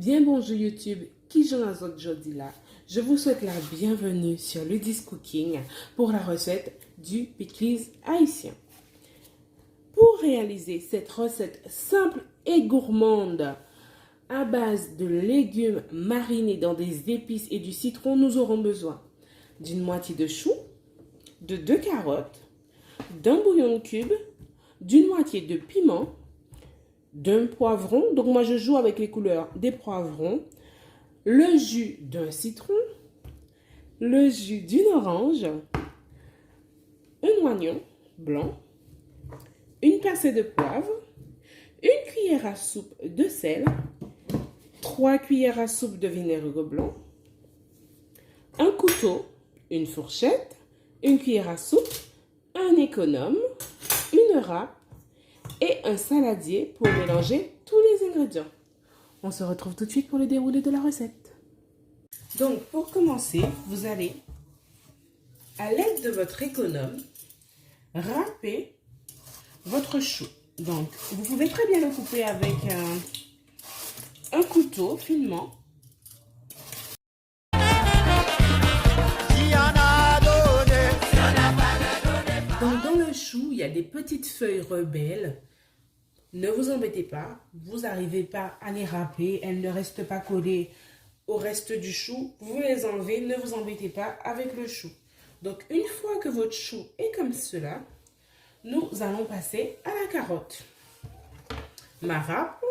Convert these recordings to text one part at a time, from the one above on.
Bien bonjour YouTube, qui j'en ai aujourd'hui là. Je vous souhaite la bienvenue sur Ludis Cooking pour la recette du pickles haïtien. Pour réaliser cette recette simple et gourmande à base de légumes marinés dans des épices et du citron, nous aurons besoin d'une moitié de chou, de 2 carottes, d'un bouillon de cube, d'une moitié de piment, d'un poivron, donc moi je joue avec les couleurs des poivrons, le jus d'un citron, le jus d'une orange, un oignon blanc, une pincée de poivre, une cuillère à soupe de sel, 3 cuillères à soupe de vinaigre blanc, un couteau, une fourchette, une cuillère à soupe, un économe, une râpe et un saladier pour mélanger tous les ingrédients. On se retrouve tout de suite pour le déroulé de la recette. Donc, pour commencer, vous allez, à l'aide de votre économe, râper votre chou. Donc, vous pouvez très bien le couper avec un couteau finement. Donc, dans le chou, il y a des petites feuilles rebelles. Ne vous embêtez pas, vous n'arrivez pas à les râper, elles ne restent pas collées au reste du chou. Vous les enlevez, ne vous embêtez pas avec le chou. Donc, une fois que votre chou est comme cela, nous allons passer à la carotte. Ma râpe,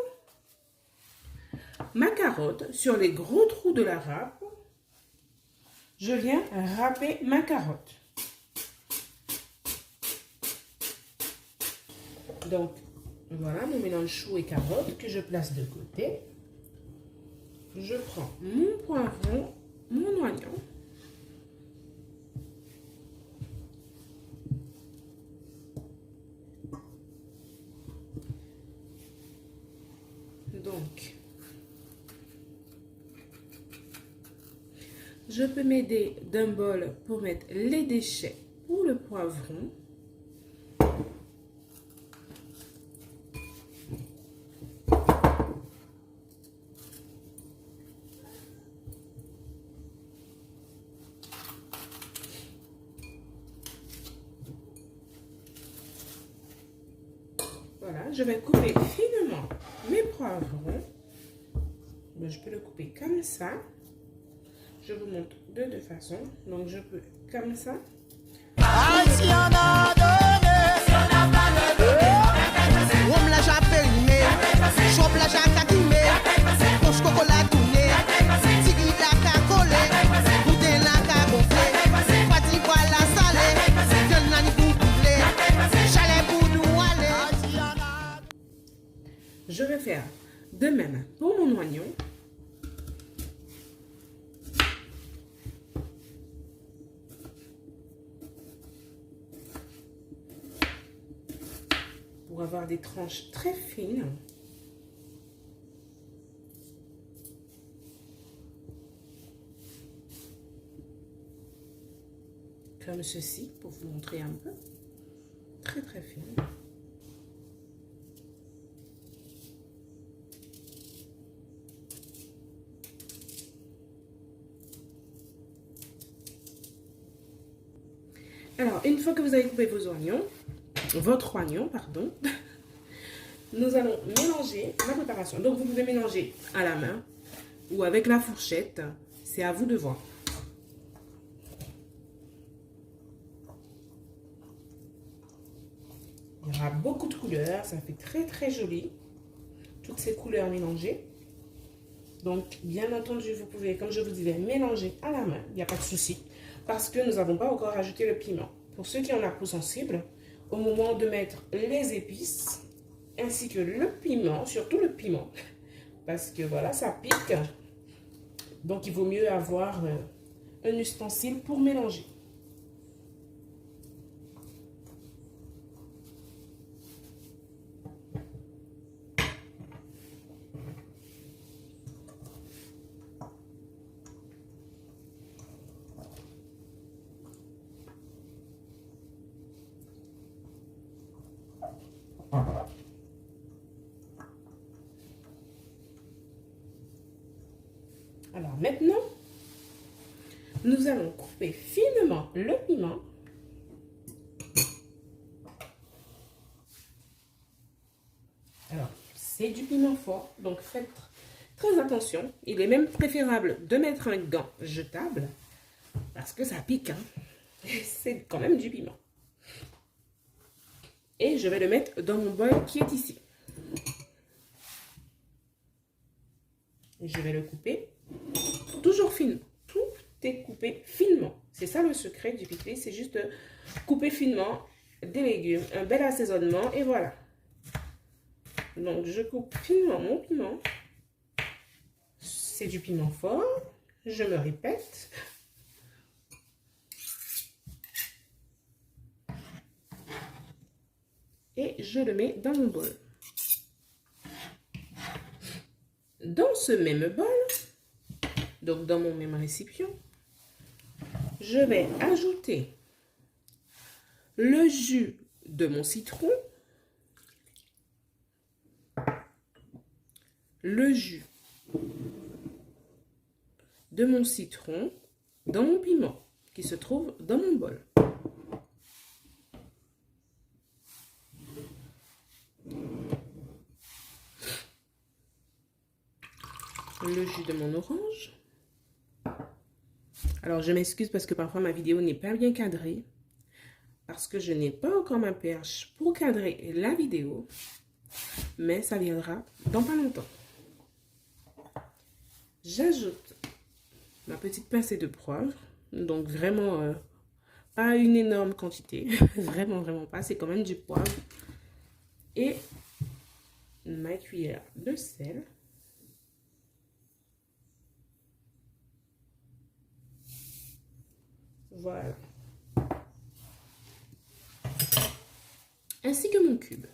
ma carotte, sur les gros trous de la râpe, je viens râper ma carotte. Donc, voilà mon mélange chou et carotte que je place de côté. Je prends mon poivron, mon oignon. Donc, je peux m'aider d'un bol pour mettre les déchets pour le poivron. Voilà, je vais couper finement mes poivrons. Je peux le couper comme ça. Je vous montre de deux façons. Donc, je peux comme ça. Ah, si on a donné, si on n'a pas donné, on me l'a jamais rimé, chope la jaque guimé, poche coco la tournée, tigri la cacolé, bouteille la cagonflé, pati bois la salée, gueule n'a ni pour couler, chalet pour nous aller. Je vais faire de même pour mon oignon. Pour avoir des tranches très fines. Comme ceci, pour vous montrer un peu. Très très fine. Alors, une fois que vous avez coupé vos oignons, votre oignon, pardon, nous allons mélanger la préparation. Donc, vous pouvez mélanger à la main ou avec la fourchette. C'est à vous de voir. Il y aura beaucoup de couleurs. Ça fait très, très joli. Toutes ces couleurs mélangées. Donc, bien entendu, vous pouvez, comme je vous disais, mélanger à la main. Il n'y a pas de souci. Parce que nous n'avons pas encore ajouté le piment. Pour ceux qui ont la peau sensible, au moment de mettre les épices, ainsi que le piment, surtout le piment, parce que voilà, ça pique. Donc, il vaut mieux avoir un ustensile pour mélanger. Alors maintenant, nous allons couper finement le piment. Alors, c'est du piment fort, donc faites très attention. Il est même préférable de mettre un gant jetable parce que ça pique, hein. C'est quand même du piment. Et je vais le mettre dans mon bol qui est ici. Je vais le couper toujours finement. Tout est coupé finement. C'est ça le secret du pickles, c'est juste couper finement des légumes, un bel assaisonnement et voilà. Donc je coupe finement mon piment. C'est du piment fort, je me répète. Et je le mets dans mon bol. Dans ce même bol, donc dans mon même récipient, je vais ajouter le jus de mon citron, le jus de mon citron dans mon piment qui se trouve dans mon bol. Le jus de mon orange. Alors, je m'excuse parce que parfois ma vidéo n'est pas bien cadrée. Parce que je n'ai pas encore ma perche pour cadrer la vidéo. Mais ça viendra dans pas longtemps. J'ajoute ma petite pincée de poivre. Donc, vraiment, pas une énorme quantité. Vraiment pas. C'est quand même du poivre. Et ma cuillère de sel. Voilà. Ainsi que mon cube.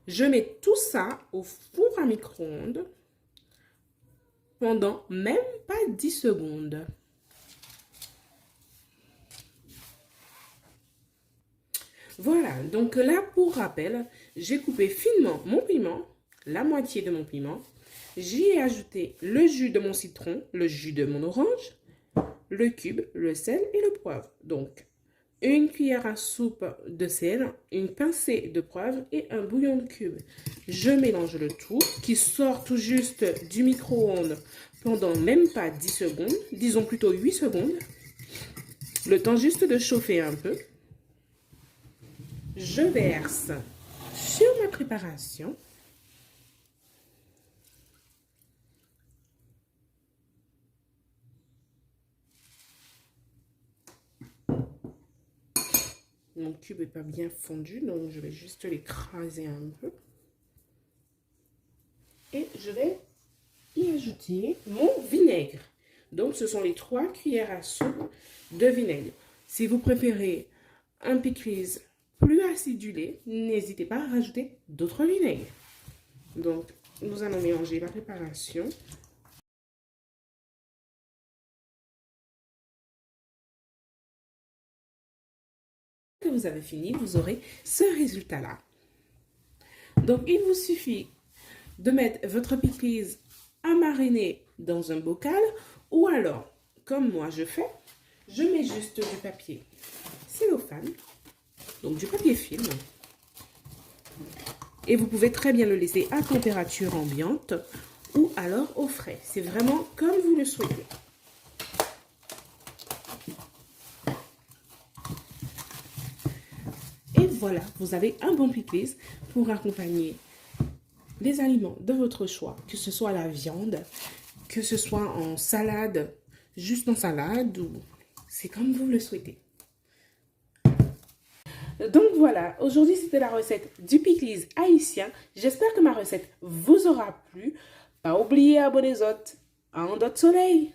Je mets tout ça au four à micro-ondes pendant même pas 10 secondes. Voilà, donc là, pour rappel, j'ai coupé finement mon piment, la moitié de mon piment. J'y ai ajouté le jus de mon citron, le jus de mon orange, le cube, le sel et le poivre. Donc, une cuillère à soupe de sel, une pincée de poivre et un bouillon de cube. Je mélange le tout, qui sort tout juste du micro-ondes pendant même pas 10 secondes, disons plutôt 8 secondes. Le temps juste de chauffer un peu. Je verse sur ma préparation. Mon cube n'est pas bien fondu, donc je vais juste l'écraser un peu. Et je vais y ajouter mon vinaigre. Donc, ce sont les 3 cuillères à soupe de vinaigre. Si vous préférez un pickles plus acidulé, n'hésitez pas à rajouter d'autres vinaigres. Donc, nous allons mélanger la préparation. Que vous avez fini, vous aurez ce résultat-là. Donc, il vous suffit de mettre votre pickles à mariner dans un bocal ou alors, comme moi je fais, je mets juste du papier cellophane. Donc du papier film. Et vous pouvez très bien le laisser à température ambiante ou alors au frais. C'est vraiment comme vous le souhaitez. Et voilà, vous avez un bon pickles pour accompagner les aliments de votre choix, que ce soit la viande, que ce soit en salade, juste en salade, ou c'est comme vous le souhaitez. Donc voilà, aujourd'hui c'était la recette du pickles haïtien. J'espère que ma recette vous aura plu. Pas oublier abonner-vous à Un Dot Soleil.